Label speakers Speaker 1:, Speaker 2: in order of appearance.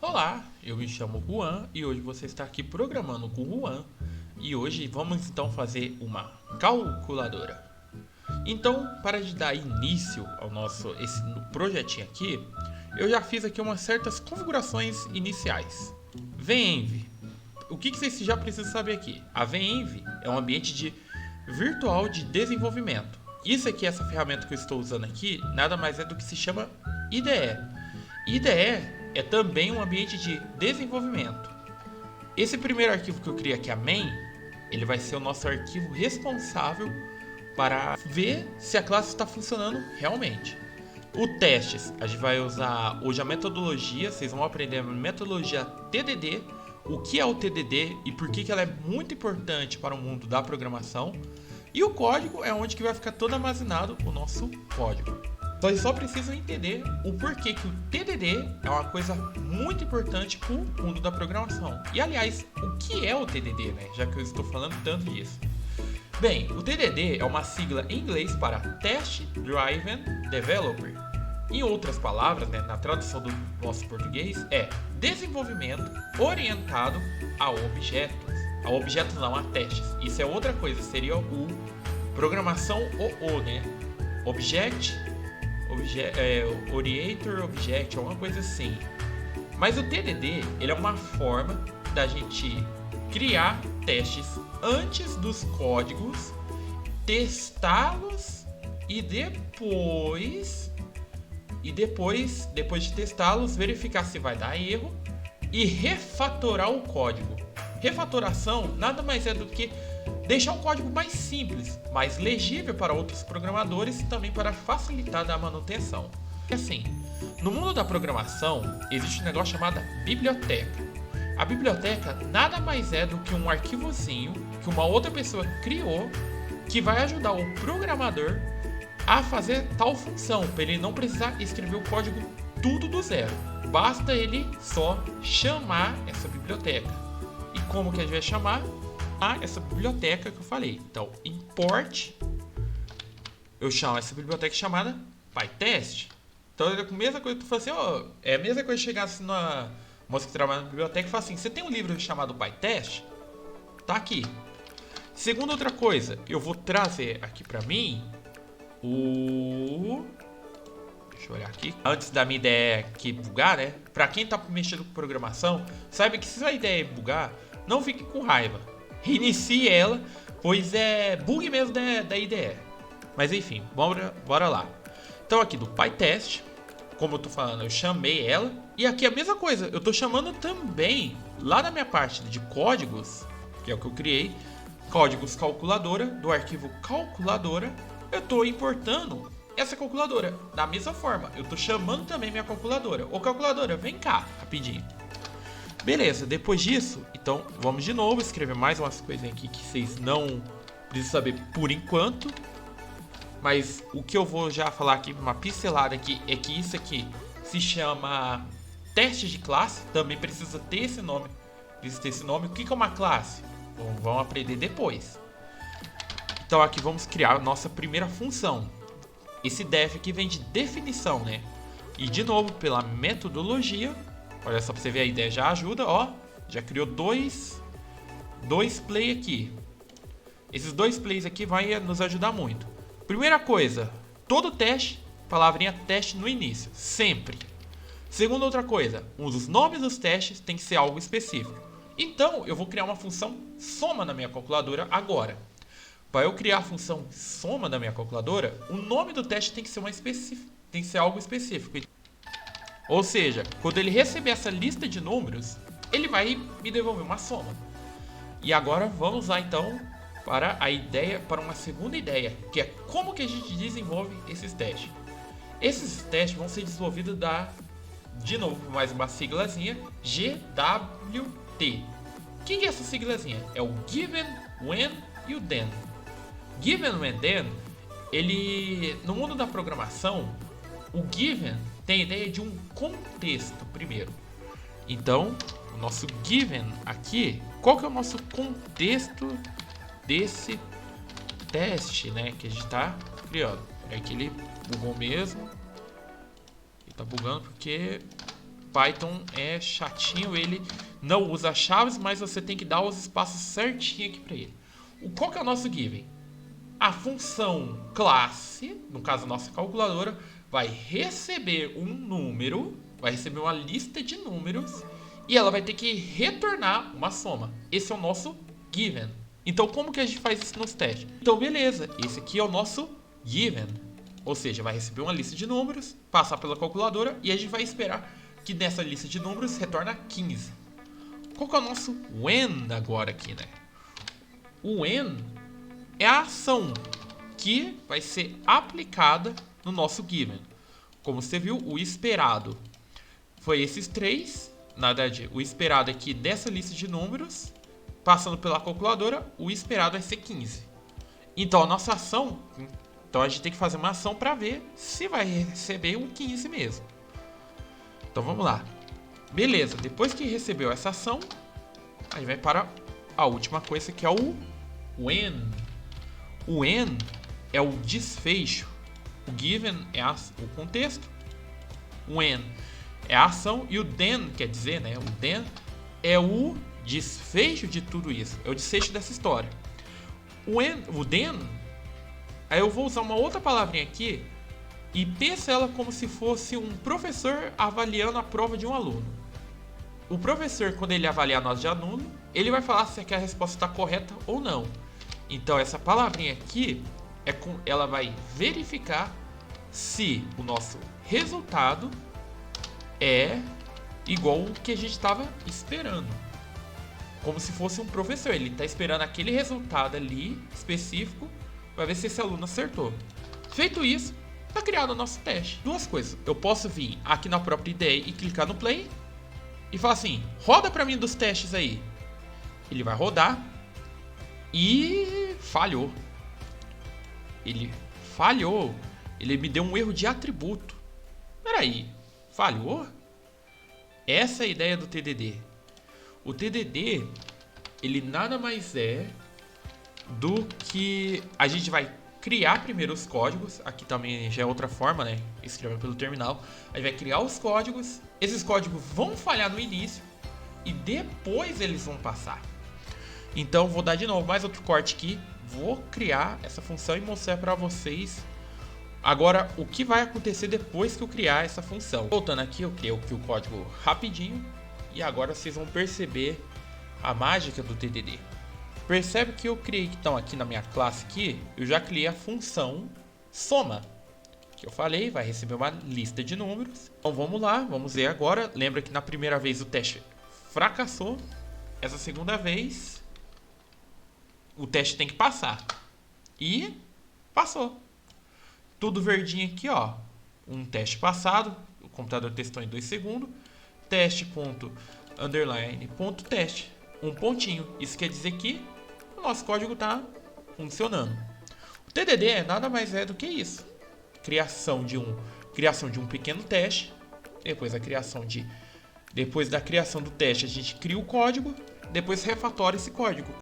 Speaker 1: Olá, eu me chamo Juan e hoje você está aqui programando com o Juan e hoje vamos então fazer uma calculadora. Então, para dar início ao nosso esse projetinho aqui, eu já fiz aqui umas certas configurações iniciais. VEnv. O que vocês já precisam saber aqui? A VEnv é um ambiente virtual de desenvolvimento. Isso aqui, essa ferramenta que eu estou usando aqui, nada mais é do que se chama IDE. IDE é também um ambiente de desenvolvimento. Esse primeiro arquivo que eu criei aqui, a main, ele vai ser o nosso arquivo responsável para ver se a classe está funcionando realmente. O testes, a gente vai usar hoje a metodologia, vocês vão aprender a metodologia TDD, o que é o TDD e por que ela é muito importante para o mundo da programação. E o código é onde que vai ficar todo armazenado o nosso código. Então eles só precisam entender o porquê que o TDD é uma coisa muito importante para o mundo da programação. E aliás, o que é o TDD, né? Já que eu estou falando tanto disso. Bem, o TDD é uma sigla em inglês para Test Driven Developer. Em outras palavras, né, na tradução do nosso português, é desenvolvimento orientado a objetos. A objetos não, a testes. Isso é outra coisa, seria o programação OO, né? Oriented Object, alguma coisa assim. Mas o TDD, ele é uma forma da gente criar testes antes dos códigos, testá-los e depois de testá-los, verificar se vai dar erro e refatorar o código. Refatoração nada mais é do que deixar o código mais simples, mais legível para outros programadores e também para facilitar a manutenção. Assim, no mundo da programação existe um negócio chamado biblioteca. A biblioteca nada mais é do que um arquivozinho que uma outra pessoa criou que vai ajudar o programador a fazer tal função, para ele não precisar escrever o código tudo do zero. Basta ele só chamar essa biblioteca. E como que a gente vai chamar? Essa biblioteca que eu falei. Então, import, eu chamo essa biblioteca chamada PyTest. Então, é a mesma coisa que tu fala assim, é a mesma coisa que chegasse na moça que trabalha na biblioteca e fala assim, você tem um livro chamado PyTest? Tá aqui. Segunda outra coisa, eu vou trazer aqui pra mim deixa eu olhar aqui. Antes da minha ideia aqui bugar, né? Pra quem tá mexendo com programação, saiba que se a ideia bugar, não fique com raiva. Reinicie ela, pois é bug mesmo da IDE. Mas enfim, bora lá. Então aqui do PyTest, como eu tô falando, eu chamei ela. E aqui a mesma coisa, eu tô chamando também, lá na minha parte de códigos, que é o que eu criei, códigos calculadora, do arquivo calculadora, eu tô importando essa calculadora. Da mesma forma, eu tô chamando também minha calculadora. Ô calculadora, vem cá, rapidinho. Beleza, depois disso, então vamos de novo escrever mais umas coisinhas aqui que vocês não precisam saber por enquanto. Mas o que eu vou já falar aqui, uma pincelada aqui, é que isso aqui se chama teste de classe. Também precisa ter esse nome. O que é uma classe? Bom, vamos aprender depois. Então aqui vamos criar a nossa primeira função. Esse def aqui vem de definição, né? E de novo, pela metodologia, olha só pra você ver, a ideia já ajuda, ó. Já criou dois play aqui. Esses dois plays aqui vão nos ajudar muito. Primeira coisa, todo teste, palavrinha teste no início, sempre. Segunda outra coisa, os nomes dos testes tem que ser algo específico. Então, eu vou criar uma função soma na minha calculadora agora. Para eu criar a função soma da minha calculadora, o nome do teste tem que ser algo específico. Ou seja, quando ele receber essa lista de números, ele vai me devolver uma soma. E agora vamos lá então para uma segunda ideia, que é como que a gente desenvolve esses testes. Esses testes vão ser desenvolvidos de novo, mais uma siglazinha, GWT. O que é essa siglazinha? É o Given, When e o Then. Given, When, Then, no mundo da programação, o Given tem a ideia de um contexto primeiro. Então, o nosso Given aqui, qual que é o nosso contexto desse teste, né, que a gente está criando? É que ele bugou mesmo. Ele está bugando porque Python é chatinho, ele não usa chaves, mas você tem que dar os espaços certinho aqui para ele. Qual que é o nosso given? A função classe, no caso a nossa calculadora, vai receber um número, vai receber uma lista de números e ela vai ter que retornar uma soma. Esse é o nosso given. Então como que a gente faz isso nos testes? Então beleza, esse aqui é o nosso given. Ou seja, vai receber uma lista de números, passar pela calculadora e a gente vai esperar que nessa lista de números retorna 15. Qual que é o nosso when agora aqui, né? O when é a ação que vai ser aplicada no nosso given. Como você viu, o esperado foi esses 3. Na verdade, o esperado aqui dessa lista de números, passando pela calculadora, o esperado vai ser 15. Então a nossa ação, então a gente tem que fazer uma ação para ver se vai receber um 15 mesmo. Então vamos lá. Beleza, depois que recebeu essa ação, a gente vai para a última coisa que é o when. O when é o desfecho. O given é o contexto. When é a ação e o then quer dizer, né? O then é o desfecho de tudo isso. É o desfecho dessa história. O then, aí eu vou usar uma outra palavrinha aqui e pensa ela como se fosse um professor avaliando a prova de um aluno. O professor, quando ele avaliar a nota de aluno, ele vai falar se a resposta está correta ou não. Então essa palavrinha aqui, ela vai verificar se o nosso resultado é igual o que a gente estava esperando. Como se fosse um professor, ele está esperando aquele resultado ali específico para ver se esse aluno acertou. Feito isso, está criado o nosso teste. Duas coisas, eu posso vir aqui na própria IDE e clicar no play e falar assim, roda para mim dos testes aí. Ele vai rodar e falhou. Ele falhou. Ele me deu um erro de atributo. Peraí, falhou? Essa é a ideia do TDD. O TDD, ele nada mais é do que a gente vai criar primeiro os códigos. Aqui também já é outra forma, né? Escrevendo pelo terminal. A gente vai criar os códigos. Esses códigos vão falhar no início e depois eles vão passar. Então vou dar de novo mais outro corte aqui. Vou criar essa função e mostrar para vocês agora o que vai acontecer depois que eu criar essa função. Voltando aqui, eu criei aqui o código rapidinho e agora vocês vão perceber a mágica do TDD. Percebe que eu criei, então aqui na minha classe aqui, eu já criei a função soma, que eu falei, vai receber uma lista de números. Então vamos lá, vamos ver agora. Lembra que na primeira vez o teste fracassou, essa segunda vez o teste tem que passar. E passou. Tudo verdinho aqui, ó. Um teste passado, o computador testou em 2 segundos. Teste.underline.teste. Um pontinho. Isso quer dizer que o nosso código está funcionando. O TDD nada mais é do que isso. Criação de um pequeno teste. Depois da criação do teste, a gente cria o código. Depois refatora esse código.